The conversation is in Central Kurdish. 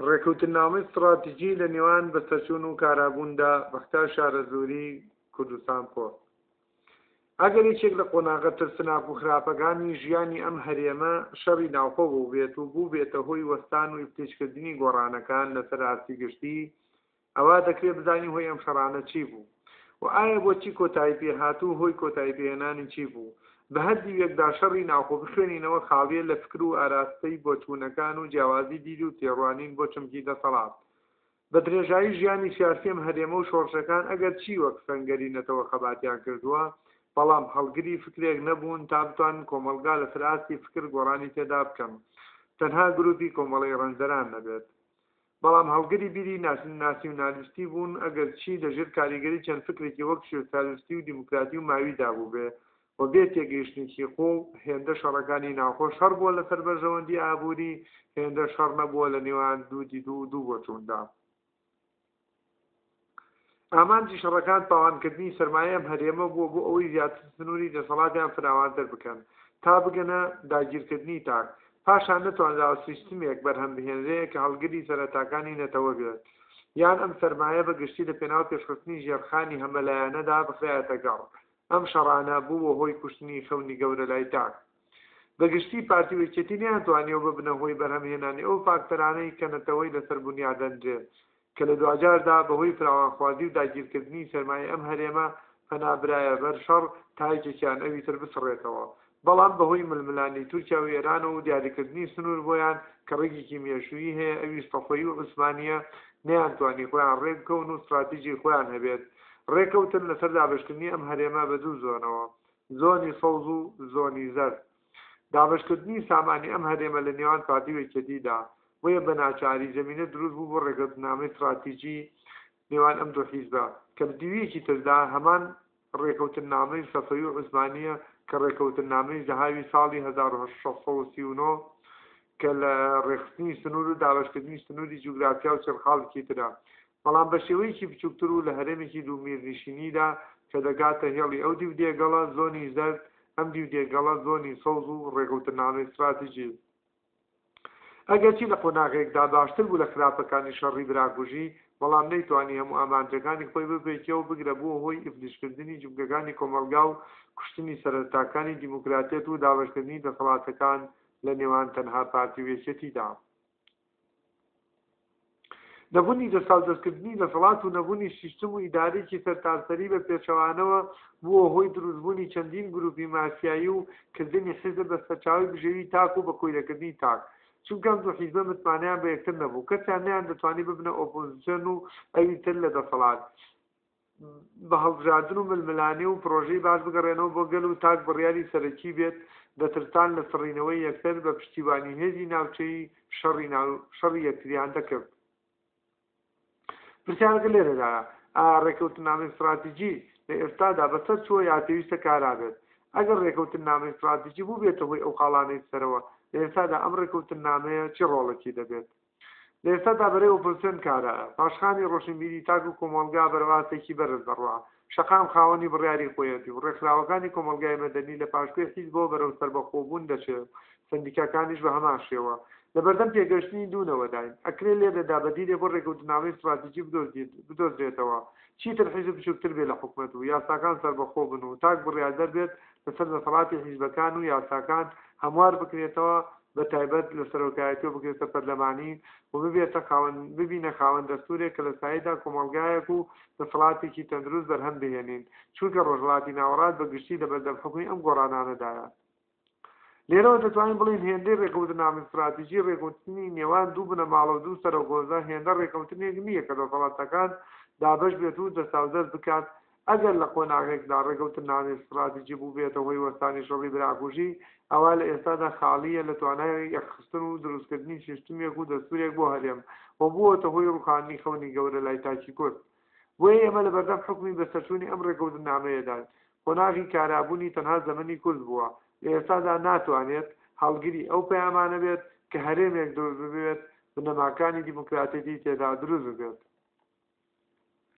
ڕێکەوتنامەی استراتیژی لە نێوان بەسەرچوون و کارابووندا بەختە شارەزۆری کوردستان کۆ ئەگەر یەکێک لە قۆناغە ترسناک و خراپەکانی ژیانی ئەم هەرێمە شەڕی ناوخۆ بوو بێت و بوو بێتە هۆی وەستان و ئیفتیشکردنی گۆڕانەکان لەسەر ئاستی گشتی ئەوا دەکرێت بزانین هۆی ئەم شەڕانە چی بوو و ئایا بۆچی کۆتایی پێهاتوو هۆی کۆتایی پێهێنانی چی بوو بە هەردی یەکدا شەڕی ناوخۆ بخوێنینەوە خاڵیە لە فکر و ئاراستەی بۆچوونەکان و جیاوازی دید و تێڕوانین بۆ چەمکی دەسەڵات بە درێژایی ژیانی سیاسی ئەم هەرێمە و شۆڕشەکان ئەگەر چی وەک سەنگەرینەتەوە خەباتیان کردووە بەڵام هەڵگری فکرێک نەبوون تا بتوان کۆمەلگا لە سەراستی فکر گۆڕانی تێدا بکەم تەنها گروپی کۆمەڵی ڕەنجەران نەبێت بەڵام هەڵگری بیری ناسیۆنالیستی بوون ئەگەر چی لەژێر کاریگەری چەند فکرێکی وەک سۆسیالیستی و دیموکراتی و ماویدا بوو بێ و بێت تێگەیشتنێکی خۆ هێندە شەڕەکانی ناوخۆ شەڕ بووە لەسەر بەرژەوەندی ئابووری هێندە شەڕ نەبووە لە نێوان دوو بۆچووندا ئامانجی شەڕەکان پاوانکردنی سەرمایە ئەم هەرێمە بووە بۆ ئەوەی زیاتر سنووری دەسەڵاتیان فراوانتر بکەن تا بگەنە داگیرکردنی تاک پاشان نەتوانراوە سیستمێک بەرهەم بهێنرێت کە هەڵگری سەرەتاکانی نەتەوە بێت یان ئەم سەرمایە بەگشتی لە پێناو پێشخستنی ژێرخانی هەمەلایەنەدا بخرایەتە گەڕ ئەم شەڕانە بووە هۆی کوشتنی خەونی گەورە لای تاک بەگشتی پارتی وەکێتی نەیانتوانیەوە ببنە هۆی بەرهەمهێنانی ئەو فاکتەرانەی کە نەتەوەی لەسەر بنیادەنرێت کە لە دوجاردا بەهۆی فراوانخوازی و داگیرکردنی سەرمایە ئەم هەرێمە پەنابرایە بەر شەڕ تایکێکیان ئەوی تر بسڕێتەوە بەڵام بەهۆی ململانی تورکیا و ئێرانە و دیاریکردنی سنوور بۆیان کە ڕێگێکی مێشویی هەیە ئەوی سەفۆی و عوسمانیە نەیانتوانی خۆیان ڕێک بکەون و استراتیژی خۆیان هەبێت ڕێکەوتن لەسەر دابشکردنی ئەم هەرێمە بە دوو زۆنەوە زۆنی سەوز و زۆنی زەرد دابشکردنی سامانی ئەم هەرێمە لە نێوان پارتی وەکێتیدا وەیە بە ناچاری زەمینە دروست بوو بۆ ڕێکەوتنامەی استراتیژی نێوان ئەم دوو حیزبە کە بەدیویەکی تردا هەمان ڕێکەوتنامەی سەفەوی و عوسمانیە کە ڕێکەوتنامەی زەهاوی ساڵی 1639 کە لە ڕێخستنی سنوور و دابشکردنی سنووری جوگرافیا و چرخاڵکی ترا بەڵام بە شێوەیەکی بچووکتر و لە هەرێمێکی دوومیرنشینیدا کە دەگاتە هێڵی ئەو دیودێگەڵە زۆنی زەرد ئەم دیودێگەڵە زۆنی سەوز و ڕێکەوتنامەی استراتیژی ئەگەرچی لە قۆناغێکدا باشتر بوو لە خراپەکانی شەڕی براکوژی بەڵام نەیتوانی هەموو ئامانجەکانی خۆی ببێتەوە بگرە بووە هۆی ئیفلیشکردنی جوگەکانی کۆمەلگا و کوشتنی سەرەتاکانی دیموکراتیەت و دابشکردنی دەسەڵاتەکان لە نێوان تەنها پارتی وێچێتیدا نەبوونی دەسەڵاتدەستکردنی دەسەڵات و نەبوونی سیستم و ئیدارێکی سەرتاسەری بە پێچەوانەوە بووە هۆی دروستبوونی چەندین گروپی مافیایی و کردنی حیزب بە سەرچاوی بژێوی تاک و بە کۆیلەکردنی تاک چونکە ئەم دوو حیزبە متمانیان بە یەکتر نەبوو کەسیان نەیان دەتوانی ببنە ئۆپۆزیسیۆن و ئەوی تر لە دەسەڵات بە هەڵبژاردن و ململانێ و پرۆژەی باش بگەڕێنەوە بۆ گەل و تاک بڕیاری سەرەکی بێت دەترسان لە سڕینەوەی یەکتر بە پشتیوانی هێزی ناوچەی شەڕی یەکتریان دەکرد پرسیارەکە لێرەدایە ڕێکەوتنامەی استراتیژی لە ئێستادا بەسەر چووە یا پێویستە کارابێت ئەگەر ڕێکەوتنامەی استراتیژی بوو بێتە هۆی ئەو خاڵانەی سەرەوە لە ئێستادا ئەم ڕێکەوتنامەیە چی ڕۆڵێکی دەبێت لە ئێستادا بەرەی ئۆپۆزیسیۆن کارایە پاشخانی ڕۆشنبیری تاک و کۆمەلگا بەرەواتێکی بەرز دەڕوا شەقام خاوەنی بڕیاری خۆیەتی و ڕێکخراوەکانی کۆمەلگای مەدەنی لە پاشگوێ حیزب بۆ بەرەو سەربەخۆبوون دەچێت سندیکاکانیش بە هەمان شێوە لە بەردەم پێگەشتنی دوونەوەداین ئەکرێ لێرەدا بەدیرێ بۆ ڕێکەوتنامەی استراتیژی بدۆزرێتەوە چیتر حیزب بچووکتر بێت لە حکومەت و یاساکان سەربەخۆ بن و تاک بڕیاردەر بێت لەسەر دەسەڵاتی حیزبەکان و یاساکان هەموار بکرێتەوە بە تایبەت لە سەرۆکایەتیەوە بکرێتە پەرلەمانی و ببینە خاوەن دەستورێک کە لە سایدا کۆمەلگایەک و دەسەڵاتێکی تەندروست بەرهەم بهێنین چونکە ڕۆژهەڵاتی ناوەڕات بەگشتی لە بەردەمحکومی ئەم گۆڕانانەدایە لێرەوە دەتوانین بڵین هێندەی ڕێکەوتنامەی استراتیژی ڕێکەوتنی نێوان دوو بنەماڵە و دوو سەرۆکۆزە هێندە ڕێکەوتنێک نییە کە دەسەڵاتەکان دابەش بێت و دەساودەست بکات ئەگەر لە قۆناغێکدا ڕێکەوتنامەی استراتیژی بوو بێتە هۆی وەستانی شەڕی براکوژی ئەوا لە ئێستادا خاڵیە لە توانای یەخستن و دروستکردنی سیستمێک و دەستورێک بۆ هەرێم و بووەتە هۆی ڕوخانی خەونی گەورە لای تاکی کورد بۆیە ئێمە لە بەردەم حکمی بەسەرچوونی ئەم ڕێکەوتنامەیەدا قۆناغی کارابوونی تەنها زەمەنی کورد بووە لە ئێستادا ناتوانێت هەڵگری ئەو پەیامانە بێت کە هەرێمێک دروست ببێت بنەماکانی دیموکراتیەتی تێدا دروست ببێت